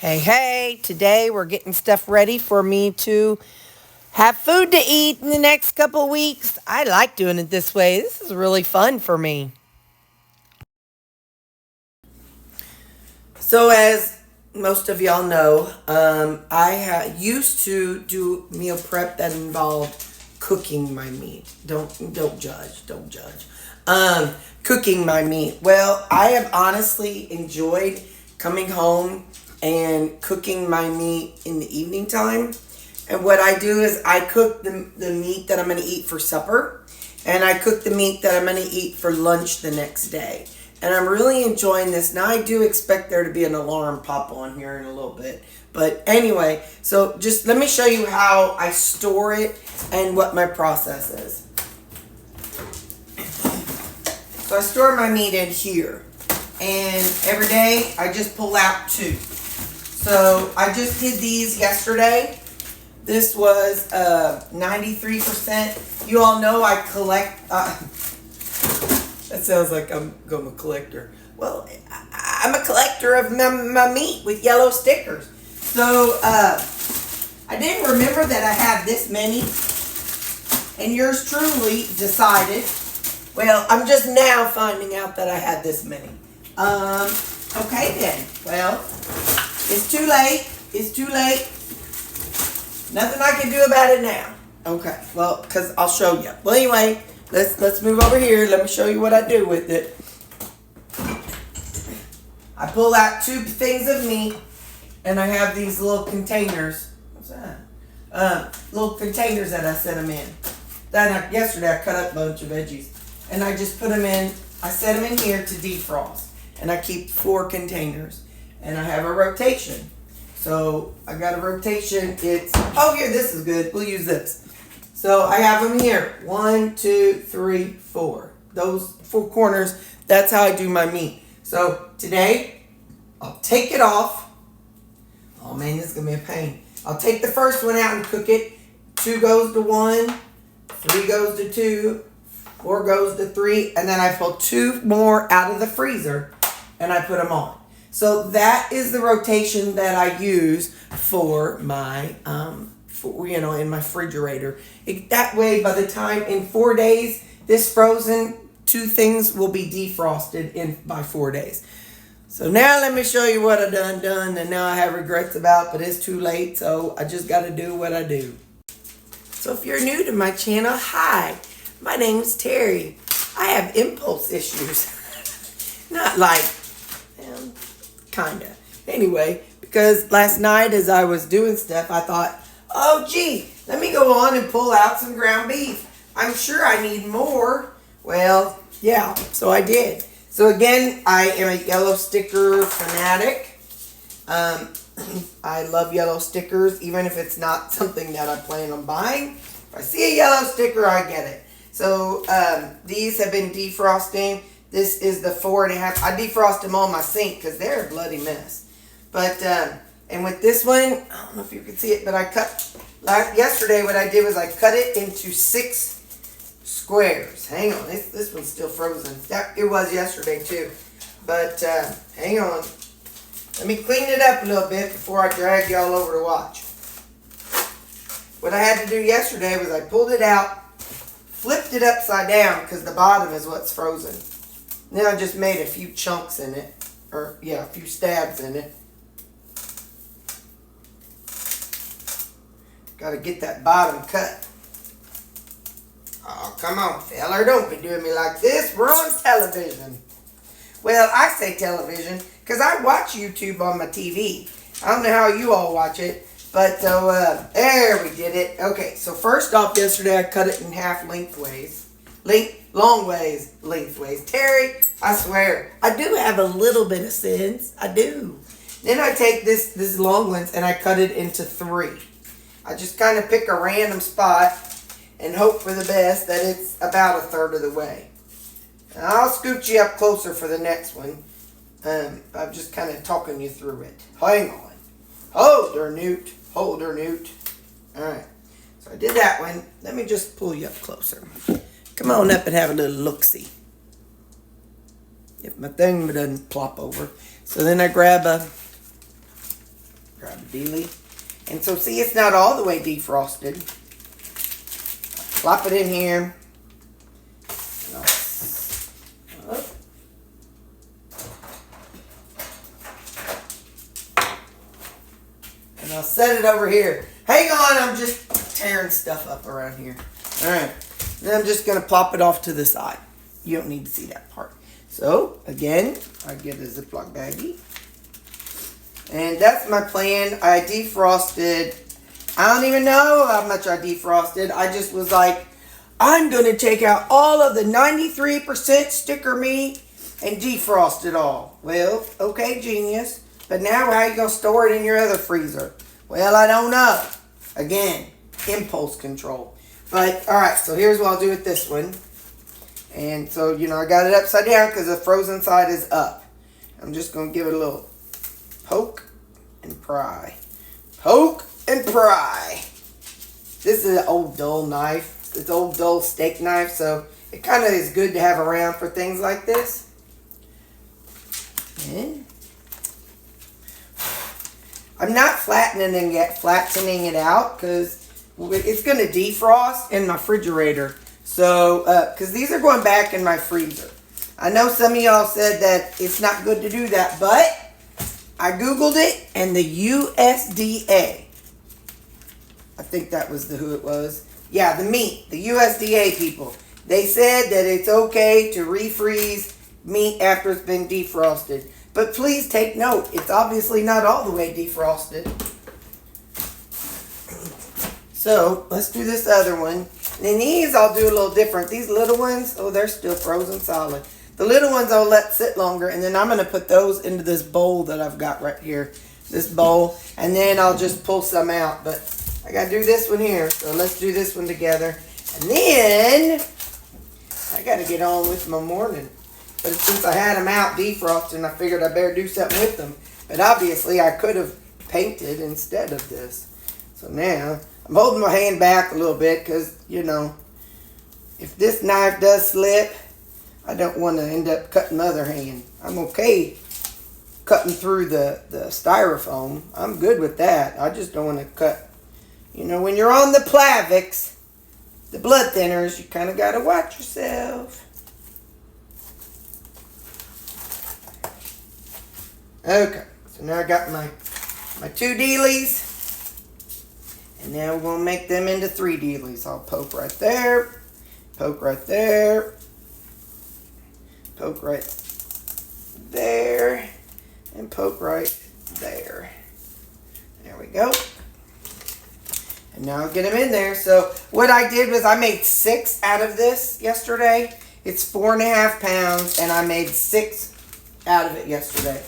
Hey, hey, today we're getting stuff ready for me to have food to eat in the next couple of weeks. I like doing it this way. This is really fun for me. So, as most of y'all know, used to do meal prep that involved cooking my meat. Don't judge. Don't judge. Cooking my meat. Well, I have honestly enjoyed coming home and cooking my meat in the evening time. And what I do is I cook the meat that I'm going to eat for supper, and I cook the meat that I'm going to eat for lunch the next day. And I'm really enjoying this. Now, I do expect there to be an alarm pop on here in a little bit. But anyway, so just let me show you how I store it and what my process is. So I store my meat in here. And every day I just pull out two. So I just did these yesterday. This was 93%. You all know I collect. That sounds like I'm a collector. Well, I'm a collector of my meat with yellow stickers. So I didn't remember that I had this many. And yours truly decided. Well, I'm just now finding out that I had this many. Okay then. Well, it's too late. It's too late. Nothing I can do about it now. Okay. Well, because I'll show you. Well, anyway, let's move over here. Let me show you what I do with it. I pull out two things of meat, and I have these little containers. What's that? Little containers that I set them in. Yesterday I cut up a bunch of veggies, and I just put them in. I set them in here to defrost, and I keep 4 containers, and I have a rotation. So I got a rotation. Here, this is good. We'll use this. So I have them here. 1, 2, 3, 4. Those 4 corners, that's how I do my meat. So today, I'll take it off. Oh man, this is going to be a pain. I'll take the first one out and cook it. 2 goes to 1, 3 goes to 2, 4 goes to 3, and then I pull 2 more out of the freezer and I put them on. So that is the rotation that I use for my, in my refrigerator. That way, by the time in 4 days, this frozen 2 things will be defrosted by 4 days. So now let me show you what I done, and now I have regrets about, but it's too late, so I just got to do what I do. So if you're new to my channel, hi, my name is Terri. I have impulse issues. Not like, kinda. Anyway, because last night as I was doing stuff, I thought, oh gee, let me go on and pull out some ground beef. I'm sure I need more. Well, yeah, so I did. So again, I am a yellow sticker fanatic. I love yellow stickers, even if it's not something that I plan on buying. If I see a yellow sticker, I get it. So these have been defrosting. This is the 4.5. I defrost them on my sink because they're a bloody mess. But, and with this one, I don't know if you can see it, but yesterday what I did was I cut it into 6 squares. Hang on, this one's still frozen. It was yesterday too. But, hang on. Let me clean it up a little bit before I drag y'all over to watch. What I had to do yesterday was I pulled it out, flipped it upside down because the bottom is what's frozen. Then I just made a few chunks in it, a few stabs in it. Got to get that bottom cut. Oh, come on, feller, don't be doing me like this. We're on television. Well, I say television because I watch YouTube on my TV. I don't know how you all watch it, but there we did it. Okay, so first off, yesterday I cut it in half lengthways. Long ways, lengthways. Terri, I swear, I do have a little bit of sense. I do. Then I take this long ones and I cut it into 3. I just kind of pick a random spot and hope for the best that it's about 1/3 of the way. And I'll scoot you up closer for the next one. I'm just kind of talking you through it. Hang on. Hold her, Newt. Hold her, Newt. All right. So I did that one. Let me just pull you up closer. Come on up and have a little look-see. If my thing doesn't plop over. So then I grab Grab a dealie. And so see, it's not all the way defrosted. Plop it in here. And I'll set it over here. Hang on, I'm just tearing stuff up around here. Alright. Then I'm just going to plop it off to the side. You don't need to see that part. So, again, I get a Ziploc baggie. And that's my plan. I defrosted. I don't even know how much I defrosted. I just was like, I'm going to take out all of the 93% sticker meat and defrost it all. Well, okay, genius. But now how are you going to store it in your other freezer? Well, I don't know. Again, impulse control. But, alright, so here's what I'll do with this one. And so, you know, I got it upside down because the frozen side is up. I'm just going to give it a little poke and pry. Poke and pry. This is an old dull knife. It's an old dull steak knife, so it kind of is good to have around for things like this. And I'm not flattening it out because it's going to defrost in my refrigerator. So, because these are going back in my freezer. I know some of y'all said that it's not good to do that, but I Googled it, and the USDA, I think that was who it was. Yeah, the USDA people. They said that it's okay to refreeze meat after it's been defrosted. But please take note, it's obviously not all the way defrosted. So, let's do this other one. And these I'll do a little different. These little ones, oh, they're still frozen solid. The little ones I'll let sit longer, and then I'm going to put those into this bowl that I've got right here. This bowl, and then I'll just pull some out. But I got to do this one here, so let's do this one together. And then I got to get on with my morning. But since I had them out defrosting, I figured I better do something with them. But obviously I could have painted instead of this. So now I'm holding my hand back a little bit because, you know, if this knife does slip, I don't want to end up cutting my other hand. I'm okay cutting through the styrofoam. I'm good with that. I just don't want to cut. You know, when you're on the Plavix, the blood thinners, you kind of got to watch yourself. Okay, so now I got my 2 dealies. And now we're going to make them into 3 dealies. I'll poke right there, poke right there, poke right there, and poke right there. There we go. And now I'll get them in there. So what I did was I made 6 out of this yesterday. It's 4.5 pounds, and I made 6 out of it yesterday.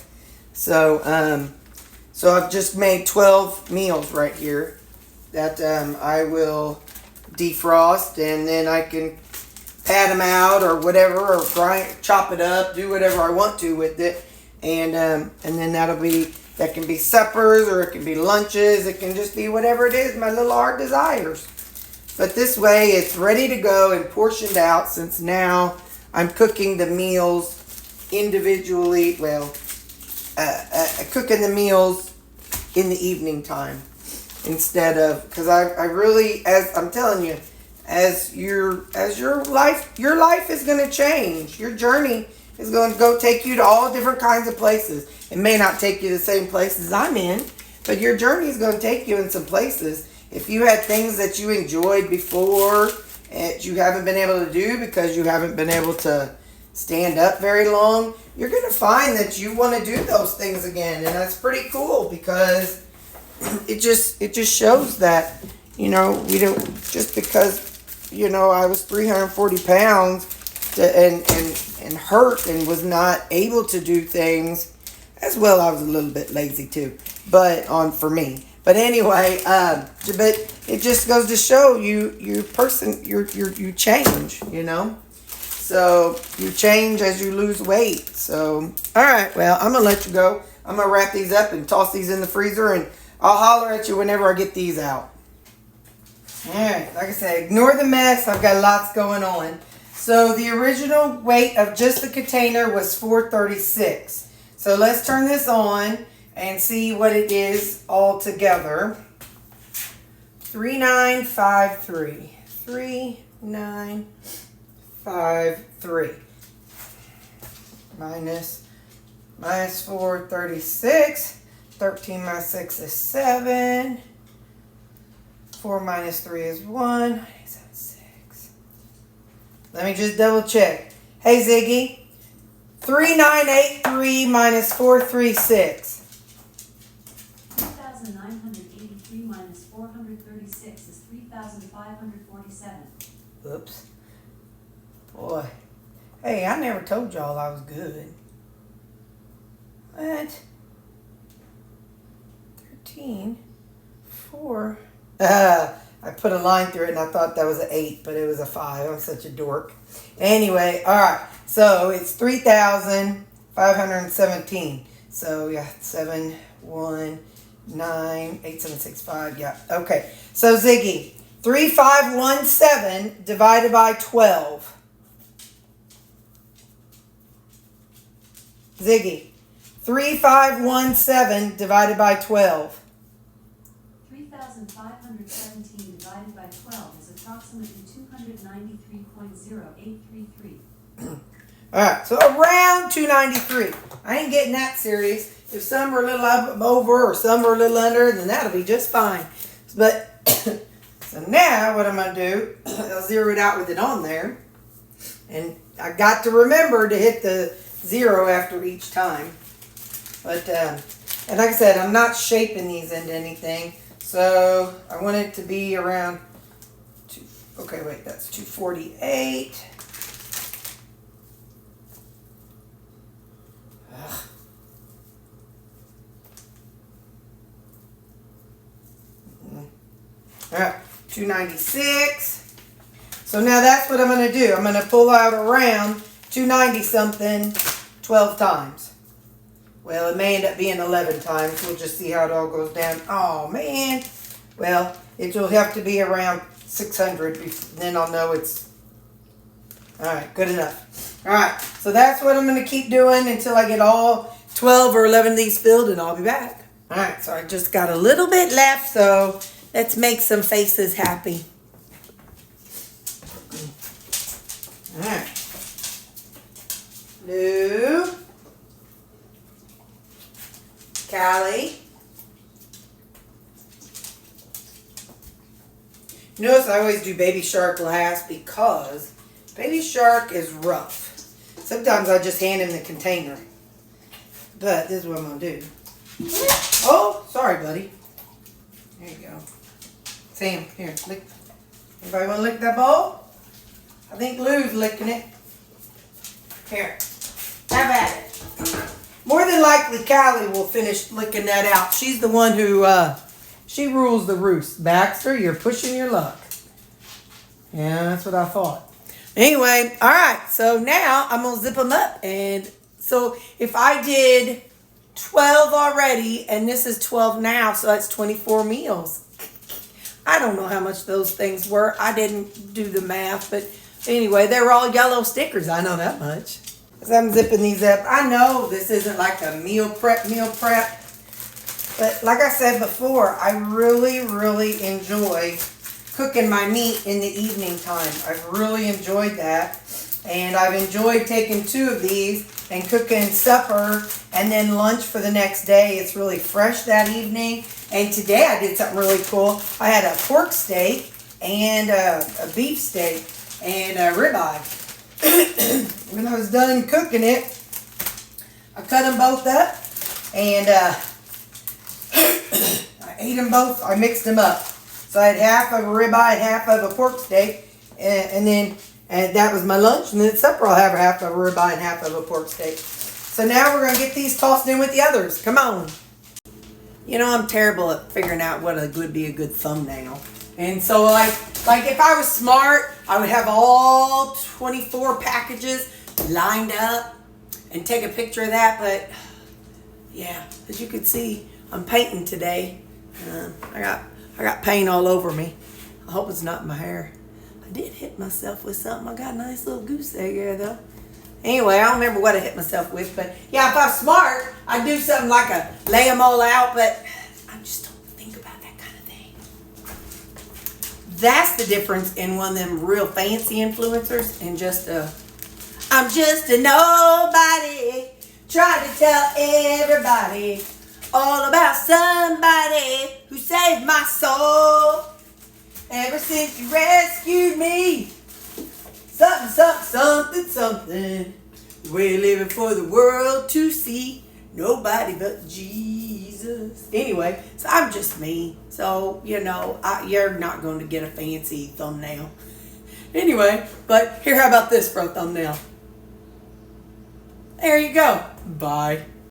So, so I've just made 12 meals right here that I will defrost, and then I can pat them out or whatever, or chop it up, do whatever I want to with it, and then that can be suppers, or it can be lunches. It can just be whatever it is my little heart desires. But this way, it's ready to go and portioned out, since now I'm cooking the meals individually. Well, cooking the meals in the evening time instead of, because I really, as I'm telling you, as your life is going to change. Your journey is going to go take you to all different kinds of places. It may not take you the same places I'm in, but your journey is going to take you in some places. If you had things that you enjoyed before that you haven't been able to do because you haven't been able to stand up very long, you're going to find that you want to do those things again. And that's pretty cool, because it just shows that, you know, we don't, just because, you know, I was 340 pounds and hurt and was not able to do things as well. I was a little bit lazy too, but for me. But anyway, but it just goes to show you change, you know. So you change as you lose weight. So, all right, well, I'm going to let you go. I'm going to wrap these up and toss these in the freezer, and I'll holler at you whenever I get these out. All right, like I said, ignore the mess. I've got lots going on. So the original weight of just the container was 436. So let's turn this on, and see what it is all together. 3953. 3953. Minus 4, 36. 13 minus 6 is 7. 4 minus 3 is 1. 6. Let me just double check. Hey, Ziggy. 3983 minus 436. 3,983 minus 436 is 3,547. Oops. Boy. Hey, I never told y'all I was good. What? 13, 4. I put a line through it and I thought that was an 8, but it was a 5. I'm such a dork. Anyway, all right. So it's 3,517. So yeah, 7, 1, 9, 8, 7, 6, 5. Yeah. Okay. So Ziggy, 3517 divided by 12. Ziggy, 3517 divided by 12. 3,517 divided by 12 is approximately 293.0833. All right, so around 293. I ain't getting that serious. If some are a little up over or some are a little under, then that'll be just fine. But so now what I'm going to do, I'll zero it out with it on there. And I got to remember to hit the 0 after each time. But, and like I said, I'm not shaping these into anything. So I want it to be around, okay, wait, that's 248. All right, 296. So now that's what I'm going to do. I'm going to pull out around 290 something 12 times. Well, it may end up being 11 times. We'll just see how it all goes down. Oh, man. Well, it will have to be around 600. Then I'll know it's... All right, good enough. All right, so that's what I'm going to keep doing until I get all 12 or 11 of these filled, and I'll be back. All right, so I just got a little bit left, so let's make some faces happy. All right. Lou. Callie. Notice I always do Baby Shark last because Baby Shark is rough. Sometimes I just hand him the container. But this is what I'm going to do. Oh, sorry, buddy. There you go. Sam, here, lick. Anybody want to lick that bowl? I think Lou's licking it. Here, have at it. More than likely, Callie will finish licking that out. She's the one who, she rules the roost. Baxter, you're pushing your luck. Yeah, that's what I thought. Anyway, all right. So now I'm going to zip them up. And so if I did 12 already, and this is 12 now, so that's 24 meals. I don't know how much those things were. I didn't do the math, but anyway, they were all yellow stickers. I know that much. As I'm zipping these up, I know this isn't like a meal prep. But like I said before, I really, really enjoy cooking my meat in the evening time. I've really enjoyed that. And I've enjoyed taking 2 of these and cooking supper and then lunch for the next day. It's really fresh that evening. And today I did something really cool. I had a pork steak and a beef steak and a ribeye. When I was done cooking it, I cut them both up and I ate them both. I mixed them up. So I had half of a ribeye and half of a pork steak, and that was my lunch. And then at supper I'll have half of a ribeye and half of a pork steak. So now we're going to get these tossed in with the others. Come on. You know, I'm terrible at figuring out what would be a good thumbnail. And so like if I was smart, I would have all 24 packages lined up and take a picture of that. But yeah, as you can see, I'm painting today. I got paint all over me. I hope it's not in my hair. I did hit myself with something. I got a nice little goose egg here though. Anyway, I don't remember what I hit myself with, but yeah, if I was smart, I do something like a lay them all out, but I just don't think about that kind of thing. That's the difference in one of them real fancy influencers and just I'm just a nobody trying to tell everybody all about somebody who saved my soul. Ever since you rescued me, something, something, something, something. We're living for the world to see. Nobody but Jesus. Anyway, so I'm just me. So, you're not going to get a fancy thumbnail. Anyway, but here, how about this for a thumbnail? There you go. Bye.